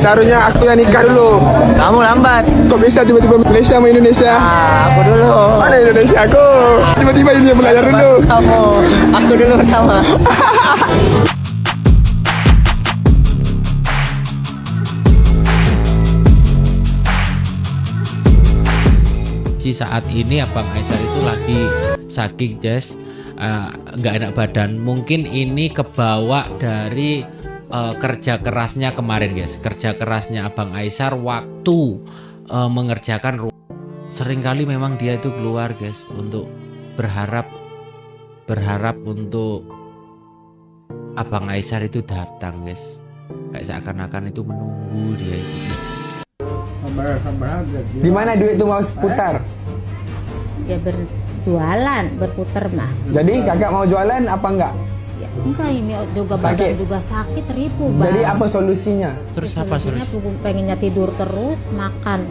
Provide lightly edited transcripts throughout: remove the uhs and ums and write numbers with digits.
Seharusnya aku yang nikah dulu. Kamu lambat. Kok bisa tiba-tiba Malaysia sama Indonesia? Aku dulu. Mana Indonesia aku? Tiba-tiba ini belajar dulu. Aku dulu pertama. Saat ini Abang Aisar itu lagi saking guys, nggak enak badan. Mungkin ini kebawa dari kerja kerasnya kemarin guys, kerja kerasnya Abang Aisar waktu mengerjakan rumah. Seringkali memang dia itu keluar guys untuk berharap untuk Abang Aisar itu datang guys, kayak seakan-akan itu menunggu dia itu. Di mana duit itu mau putar? Ya berjualan, berputar mah. Jadi kakak mau jualan apa enggak? Ya, enggak, ini juga Sakit. badan juga sakit ribu bang. Jadi apa solusinya? Terus apa Solusinya solusi? pengennya tidur terus, makan.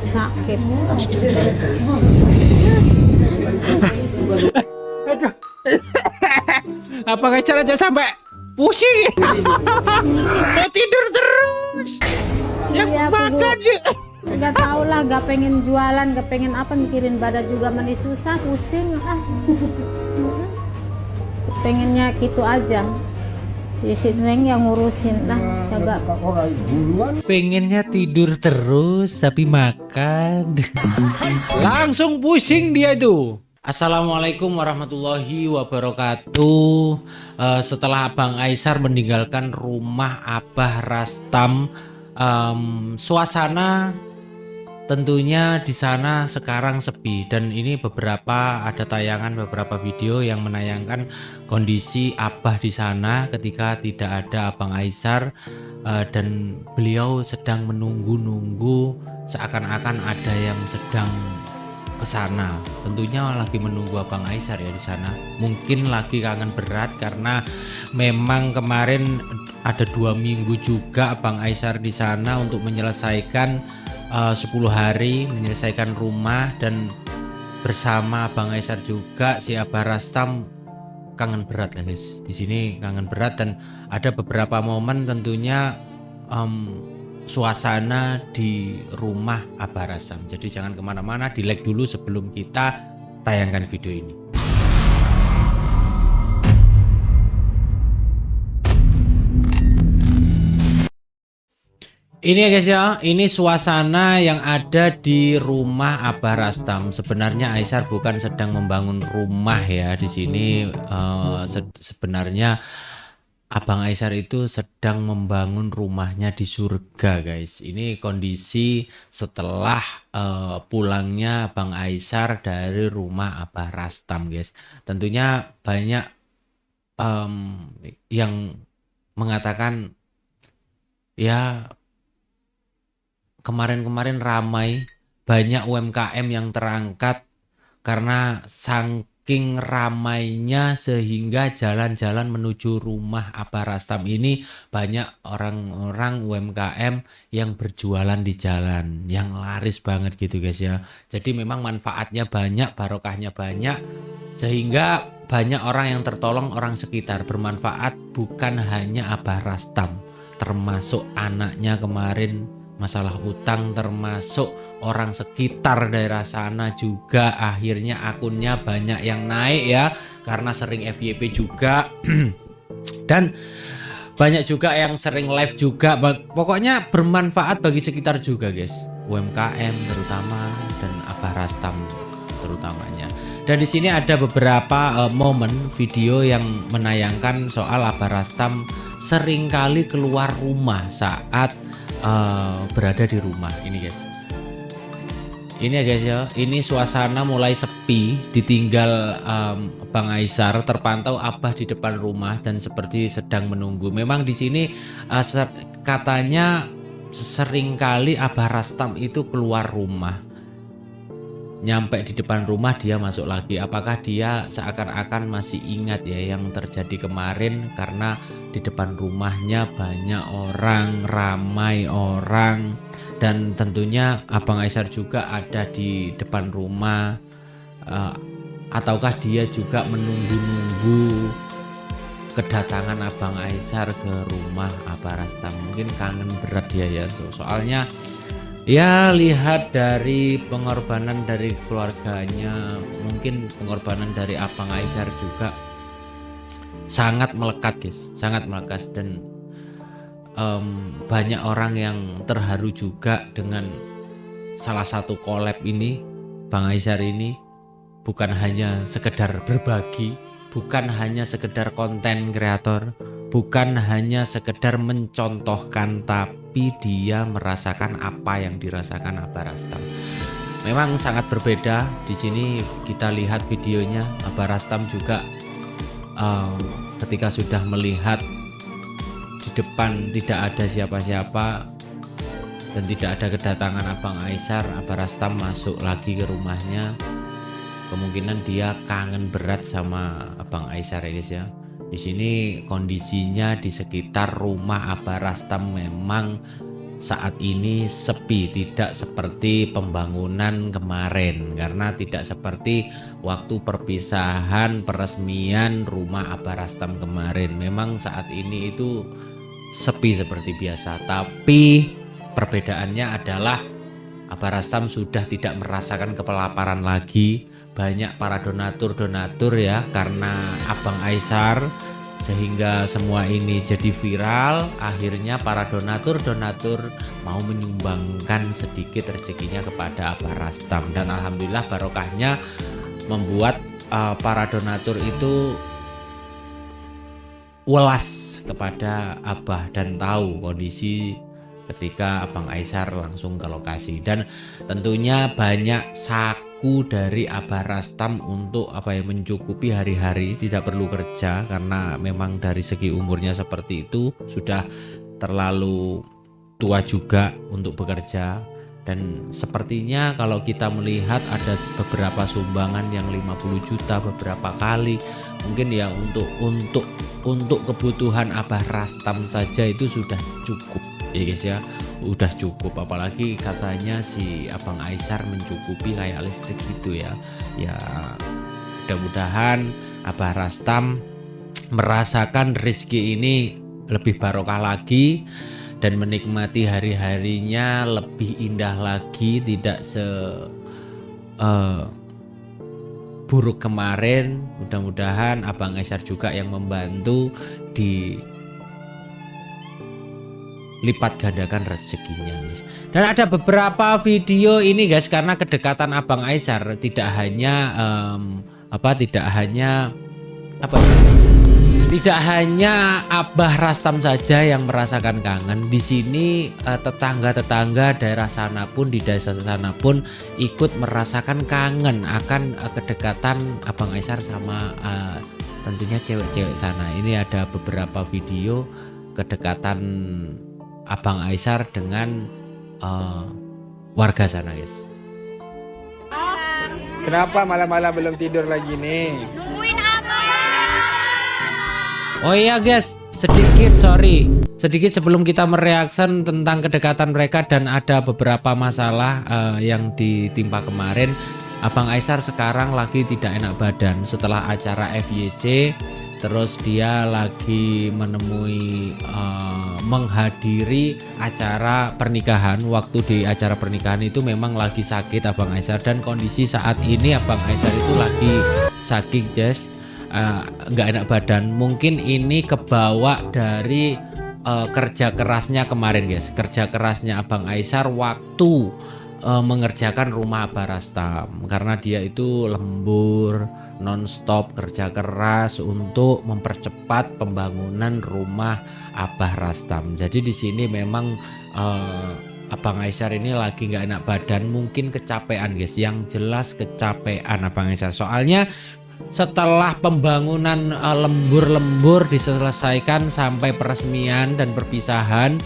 Sakit. Abang Aisar aja sampai pusing. Mau tidur terus. Yang Iya, makan sih. Gak tau lah, gak pengen jualan, gak pengen apa, mikirin badan juga mani susah, pusing ah. Pengennya gitu aja. Di sini yang ngurusin lah, agak. Pengennya tidur terus tapi makan. Langsung pusing dia tuh. Assalamualaikum warahmatullahi wabarakatuh. Setelah Abang Aisar meninggalkan rumah Abah Rastam, suasana tentunya di sana sekarang sepi, dan ini ada tayangan beberapa video yang menayangkan kondisi Abah di sana ketika tidak ada Abang Aisar, dan beliau sedang menunggu-nunggu seakan-akan ada yang sedang ke sana. Tentunya lagi menunggu Abang Aisar ya di sana. Mungkin lagi kangen berat karena memang kemarin ada 2 minggu juga Abang Aisar di sana untuk menyelesaikan 10 hari menyelesaikan rumah, dan bersama Abang Aisar juga si Abah Rastam kangen berat lah guys. Di sini kangen berat, dan ada beberapa momen tentunya suasana di rumah Abah Rastam. Jadi jangan kemana-mana, di like dulu sebelum kita tayangkan video ini. Ini ya guys ya, ini suasana yang ada di rumah Abah Rastam. Sebenarnya Aisar bukan sedang membangun rumah ya di sini. Sebenarnya Abang Aisar itu sedang membangun rumahnya di surga guys. Ini kondisi setelah pulangnya Abang Aisar dari rumah Abah Rastam guys. Tentunya banyak yang mengatakan ya, kemarin-kemarin ramai, banyak UMKM yang terangkat karena saking ramainya sehingga jalan-jalan menuju rumah Abah Rastam ini banyak orang-orang UMKM yang berjualan di jalan, yang laris banget gitu guys ya. Jadi memang manfaatnya banyak, barokahnya banyak, sehingga banyak orang yang tertolong, orang sekitar, bermanfaat. Bukan hanya Abah Rastam, termasuk anaknya kemarin masalah utang, termasuk orang sekitar daerah sana juga akhirnya akunnya banyak yang naik ya, karena sering FYP juga. Dan banyak juga yang sering live juga. Pokoknya bermanfaat bagi sekitar juga guys, UMKM terutama, dan Abah Rastam terutamanya. Dan di sini ada beberapa momen video yang menayangkan soal Abah Rastam seringkali keluar rumah saat berada di rumah. Ini guys, ini ya guys ya, ini suasana mulai sepi, ditinggal Bang Aisar, terpantau Abah di depan rumah dan seperti sedang menunggu. Memang di sini katanya seringkali Abah Rastam itu keluar rumah, nyampe di depan rumah dia masuk lagi. Apakah dia seakan-akan masih ingat ya yang terjadi kemarin, karena di depan rumahnya banyak orang, ramai orang, dan tentunya Abang Aisar juga ada di depan rumah. ataukah dia juga menunggu-nunggu kedatangan Abang Aisar ke rumah Abah Rastam? Mungkin kangen berat dia ya. Soalnya ya lihat dari pengorbanan dari keluarganya, mungkin pengorbanan dari Abang Aisar juga sangat melekat guys, sangat melekat. Dan banyak orang yang terharu juga dengan salah satu collab ini. Bang Aisar ini bukan hanya sekedar berbagi, bukan hanya sekedar konten kreator, bukan hanya sekedar mencontohkan, tapi dia merasakan apa yang dirasakan Abah Rastam. Memang sangat berbeda. Di sini kita lihat videonya Abah Rastam juga ketika sudah melihat di depan tidak ada siapa-siapa dan tidak ada kedatangan Abang Aisar, Abah Rastam masuk lagi ke rumahnya. Kemungkinan dia kangen berat sama Abang Aisar ya guys ya. Di sini kondisinya di sekitar rumah Abah Rastam memang saat ini sepi, tidak seperti pembangunan kemarin, karena tidak seperti waktu perpisahan peresmian rumah Abah Rastam kemarin. Memang saat ini itu sepi seperti biasa, tapi perbedaannya adalah Abah Rastam sudah tidak merasakan kelaparan lagi. Banyak para donatur ya karena Abang Aisar, sehingga semua ini jadi viral. Akhirnya para donatur mau menyumbangkan sedikit rezekinya kepada Abah Rastam, dan alhamdulillah barokahnya membuat para donatur itu welas kepada Abah dan tahu kondisi ketika Abang Aisar langsung ke lokasi. Dan tentunya banyak saku dari Abah Rastam untuk mencukupi hari-hari, tidak perlu kerja karena memang dari segi umurnya seperti itu sudah terlalu tua juga untuk bekerja. Dan sepertinya kalau kita melihat ada beberapa sumbangan yang 50 juta beberapa kali, mungkin ya untuk kebutuhan Abah Rastam saja itu sudah cukup ya guys ya, udah cukup. Apalagi katanya si Abang Aisar mencukupi kayak listrik gitu ya. Ya mudah-mudahan Abah Rastam merasakan rezeki ini lebih barokah lagi dan menikmati hari-harinya lebih indah lagi, tidak buruk kemarin. Mudah-mudahan Abang Aisar juga yang membantu lipat gandakan rezekinya guys. Dan ada beberapa video ini guys, karena kedekatan Abang Aisar tidak hanya Abah Rastam saja yang merasakan kangen. Di sini tetangga-tetangga daerah sana pun, di desa sana pun ikut merasakan kangen akan kedekatan Abang Aisar sama tentunya cewek-cewek sana. Ini ada beberapa video kedekatan Abang Aisar dengan warga sana guys. Kenapa malam-malam belum tidur lagi nih? Nungguin abang. Oh iya guys, sedikit sebelum kita mereaksi tentang kedekatan mereka dan ada beberapa masalah yang ditimpa kemarin. Abang Aisar sekarang lagi tidak enak badan setelah acara FYC. Terus dia lagi menghadiri acara pernikahan. Waktu di acara pernikahan itu memang lagi sakit Abang Aisar, dan kondisi saat ini Abang Aisar itu lagi sakit guys, nggak enak badan. Mungkin ini kebawa dari kerja kerasnya kemarin guys, kerja kerasnya Abang Aisar waktu mengerjakan rumah Abah Rastam, karena dia itu lembur nonstop kerja keras untuk mempercepat pembangunan rumah Abah Rastam. Jadi di sini memang Abang Aisar ini lagi nggak enak badan, mungkin kecapean guys. Yang jelas kecapean Abang Aisar. Soalnya setelah pembangunan lembur-lembur diselesaikan sampai peresmian dan perpisahan,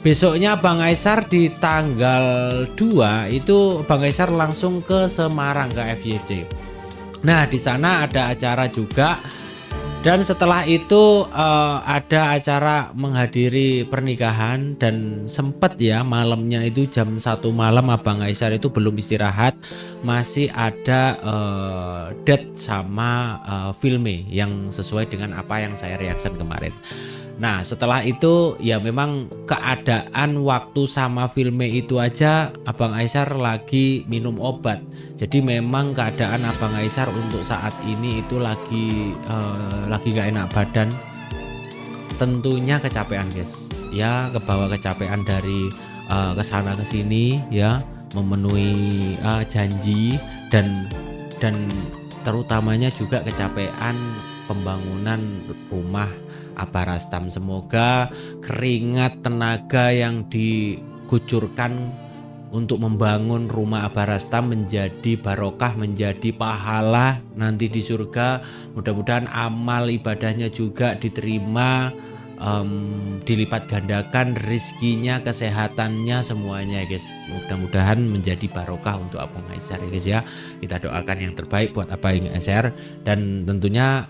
besoknya Bang Aisar di tanggal 2 itu Bang Aisar langsung ke Semarang ke FYC. Nah di sana ada acara juga Dan setelah itu ada acara menghadiri pernikahan dan sempet ya malamnya itu jam 1 malam Abang Aisar itu belum istirahat, masih ada date sama filme yang sesuai dengan apa yang saya reaction kemarin. Nah setelah itu ya memang keadaan waktu sama filme itu aja Abang Aisar lagi minum obat. Jadi memang keadaan Abang Aisar untuk saat ini itu lagi gak enak badan. Tentunya kecapean guys. Ya kebawa kecapean dari kesana kesini ya, memenuhi janji dan terutamanya juga kecapean pembangunan rumah Abah Rastam. Semoga keringat tenaga yang dikucurkan untuk membangun rumah Abah Rastam menjadi barokah, menjadi pahala nanti di surga. Mudah-mudahan amal ibadahnya juga diterima, dilipat gandakan rezekinya, kesehatannya, semuanya guys. Mudah-mudahan menjadi barokah untuk Abang Aisar ya guys ya. Kita doakan yang terbaik buat Abang Aisar. Dan tentunya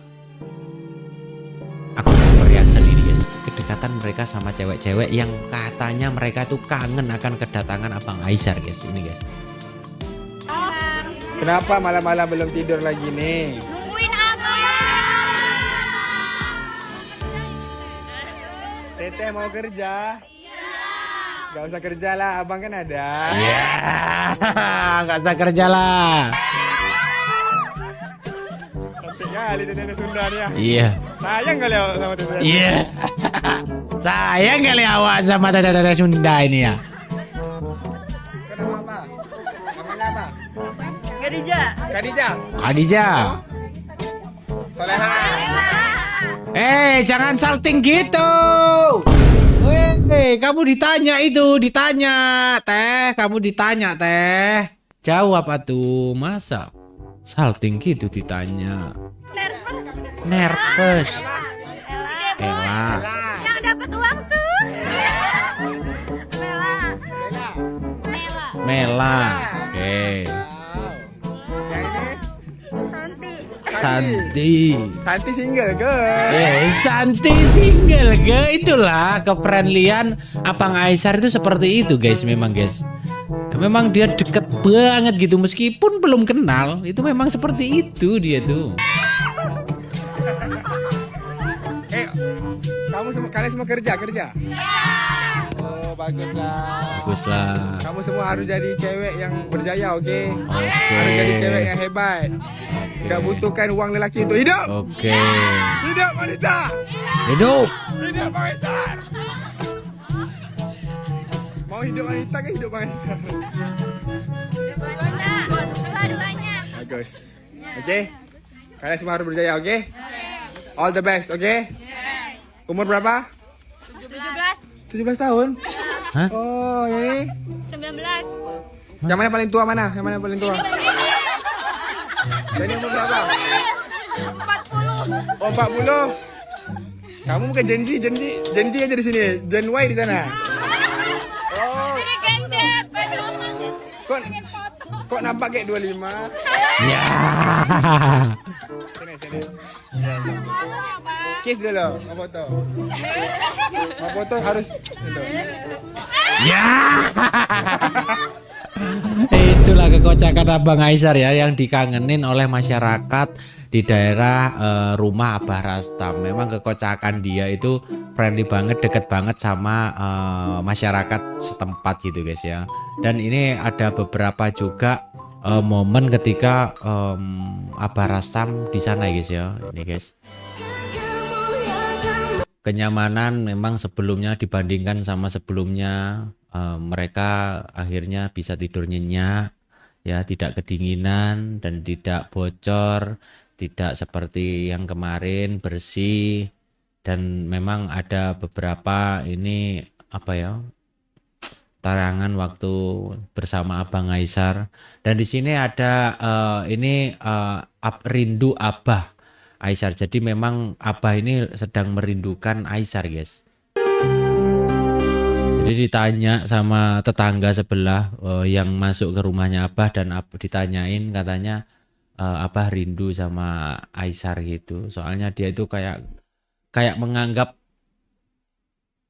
aku bereaksi sendiri guys, kedekatan mereka sama cewek-cewek yang katanya mereka tuh kangen akan kedatangan Abang Aisar guys. Ini guys, Kenapa malam-malam belum tidur lagi nih? Nungguin apa? Teteh mau kerja? Gak usah kerja lah, abang kan ada. ya nggak usah kerja lah. Cantik kali teteh Sunda nih ya. Iya, Sayang kali awak sama teteh. iya. Sayang kali awak sama teteh Sunda ini ya. Kenapa apa? Namanya apa? Khadijah. Khadijah. Khadijah. Soleha. Jangan salting gitu. Kamu ditanya itu, ditanya. Teh, kamu ditanya, Teh. Jawab atuh, masa salting gitu ditanya. Nervous. Ella. Yang dapat uang tuh. Mela. Mela. Oke. Yang ini Santi. Santi single ke? Santi single ke, itulah kefriendlian Abang Aisar itu seperti itu guys, memang guys. Memang dia deket banget gitu meskipun belum kenal, itu memang seperti itu dia tuh. Kalian semua kerja? Oh baguslah. Baguslah. Kamu semua harus jadi cewek yang berjaya, oke? Oke. Harus jadi cewek yang hebat. Gak butuhkan uang lelaki untuk hidup. Oke. Hidup wanita. Hidup. Hidup Bang Aisar. Mau hidup wanita ke hidup Bang Aisar? Dua-duanya. Bagus. Oke? Kalian semua harus berjaya, oke? All the best, oke? Umur berapa? 17. 17 tahun? Hah? Oh, ini? 19. Yang mana paling tua mana? Yang mana paling tua? Jadi umur berapa? 40. Oh, 40. Kamu bukan Gen Z aja di sini. Gen Y di sana. Oh, Ini gendek. kok nampak kayak 25? Ya. Sini. Kiss dulu, mau foto. Mau foto harus itu. Ya. Itulah kekocakan Abang Aisar ya yang dikangenin oleh masyarakat di daerah rumah Abah Rastam. Memang kekocakan dia itu friendly banget, deket banget sama masyarakat setempat gitu guys ya. Dan ini ada beberapa juga momen ketika Abah Rastam di sana guys ya. Ini guys. Kenyamanan memang sebelumnya dibandingkan sama sebelumnya, mereka akhirnya bisa tidur nyenyak ya, tidak kedinginan dan tidak bocor, tidak seperti yang kemarin, bersih. Dan memang ada beberapa ini apa ya, tarangan waktu bersama Abang Aisar. Dan di sini ada rindu Abah Aisar. Jadi memang Abah ini sedang merindukan Aisar guys. Jadi ditanya sama tetangga sebelah yang masuk ke rumahnya Abah, dan ditanyain katanya rindu sama Aisar gitu. Soalnya dia itu kayak menganggap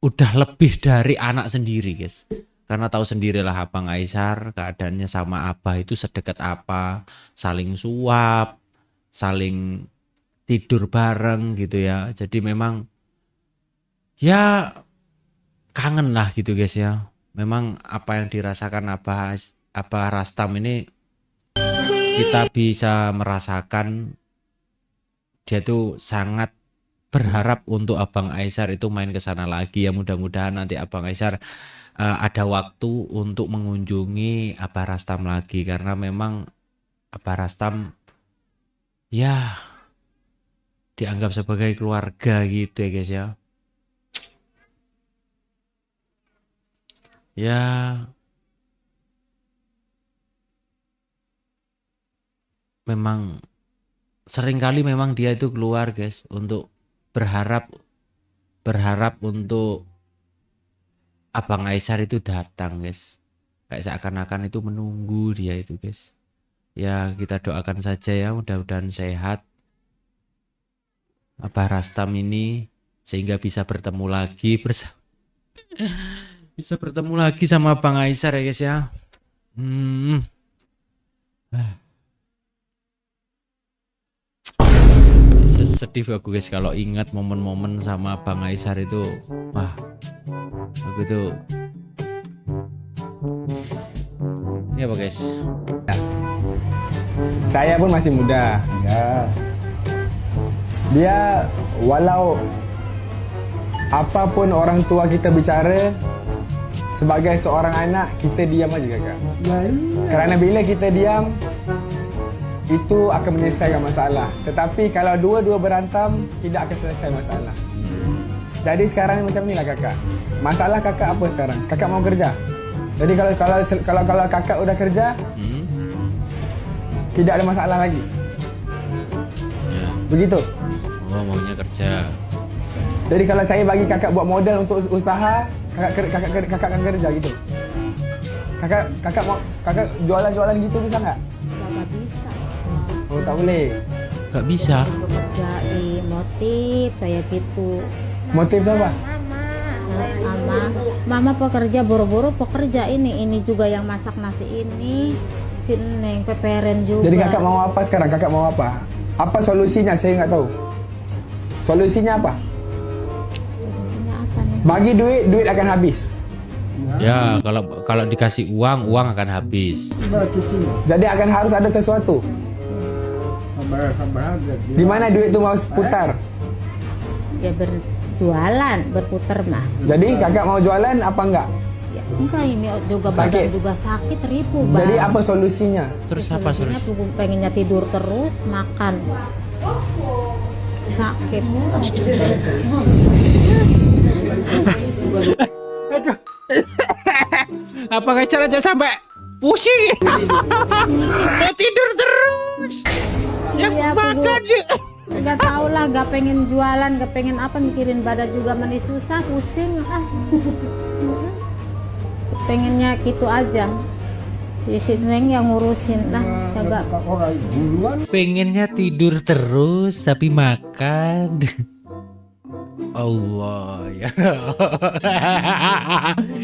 udah lebih dari anak sendiri, guys. Karena tahu sendirilah Abang Aisar keadaannya sama Abah itu sedekat apa, saling suap, saling tidur bareng gitu ya. Jadi memang ya kangen lah gitu guys ya. Memang apa yang dirasakan Abah Rastam ini kita bisa merasakan. Dia tuh sangat berharap untuk Abang Aisar itu main ke sana lagi ya. Mudah-mudahan nanti Abang Aisar ada waktu untuk mengunjungi Abah Rastam lagi, karena memang Abah Rastam ya dianggap sebagai keluarga gitu ya guys ya. Ya memang seringkali memang dia itu keluar guys untuk berharap untuk Abang Aisar itu datang guys. Kayak seakan-akan itu menunggu dia itu guys. Ya kita doakan saja ya, mudah-mudahan sehat Abah Rastam ini sehingga bisa bertemu lagi bisa bertemu lagi sama Abang Aisar ya guys ya. Sedih aku guys kalau ingat momen-momen sama Abang Aisar itu. Wah, begitu. Ini apa guys? Saya pun masih muda. Ya. Dia walau apapun orang tua kita bicara, sebagai seorang anak kita diam aja kakak. Kerana bila kita diam, itu akan menyelesaikan masalah. Tetapi kalau dua-dua berantam, tidak akan selesai masalah. Jadi sekarang ni macam inilah kakak. Masalah kakak apa sekarang? Kakak mau kerja. Jadi kalau kakak udah kerja, tidak ada masalah lagi. Ya. Begitu. Oh, maunya kerja. Jadi kalau saya bagi kakak buat modal untuk usaha, kakak akan kerja gitu. Kakak jualan gitu bisa nggak? Nggak bisa. Oh tak boleh. Gak bisa. Bekerja di motif kayak gitu. Motif apa? Mama pekerja boro-boro pekerja ini juga yang masak nasi ini. Si Neng peperen juga. Jadi kakak mau apa sekarang? Kakak mau apa? Apa solusinya? Saya nggak tahu. Solusinya apa? Solusinya apa nih? Bagi duit akan habis. Ya, kalau dikasih uang akan habis. Jadi akan harus ada sesuatu. Di mana duit itu mau putar? Ya berjualan, berputar mah. Jadi kakak mau jualan apa enggak? Ya, enggak ini juga Sakit. badan juga sakit ribu bang. Jadi apa solusinya? Terus apa Solusinya solusi? tuh pengennya tidur terus, makan. Sakit. Apa cara aja sampai pusing? Mau tidur terus. Ya Iya, aku makan sih. Nggak tahu lah, gak pengen jualan, gak pengen apa, mikirin badan juga meni susah, pusing ah. Pengennya gitu aja. Di sini yang ngurusin lah, agak. Pengennya tidur terus tapi makan. Allah ya.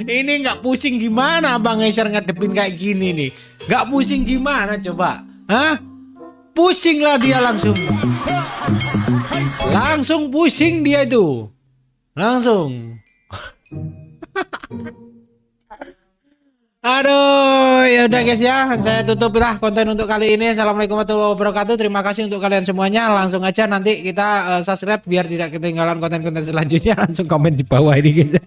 Ini nggak pusing gimana Bang Aisar ngadepin kayak gini nih? Nggak pusing gimana coba? Hah? Pusing lah dia langsung. Langsung pusing dia itu. Langsung. Aduh, ya udah guys ya, saya tutup lah konten untuk kali ini. Assalamualaikum warahmatullahi wabarakatuh. Terima kasih untuk kalian semuanya. Langsung aja nanti kita subscribe biar tidak ketinggalan konten-konten selanjutnya. Langsung komen di bawah ini guys.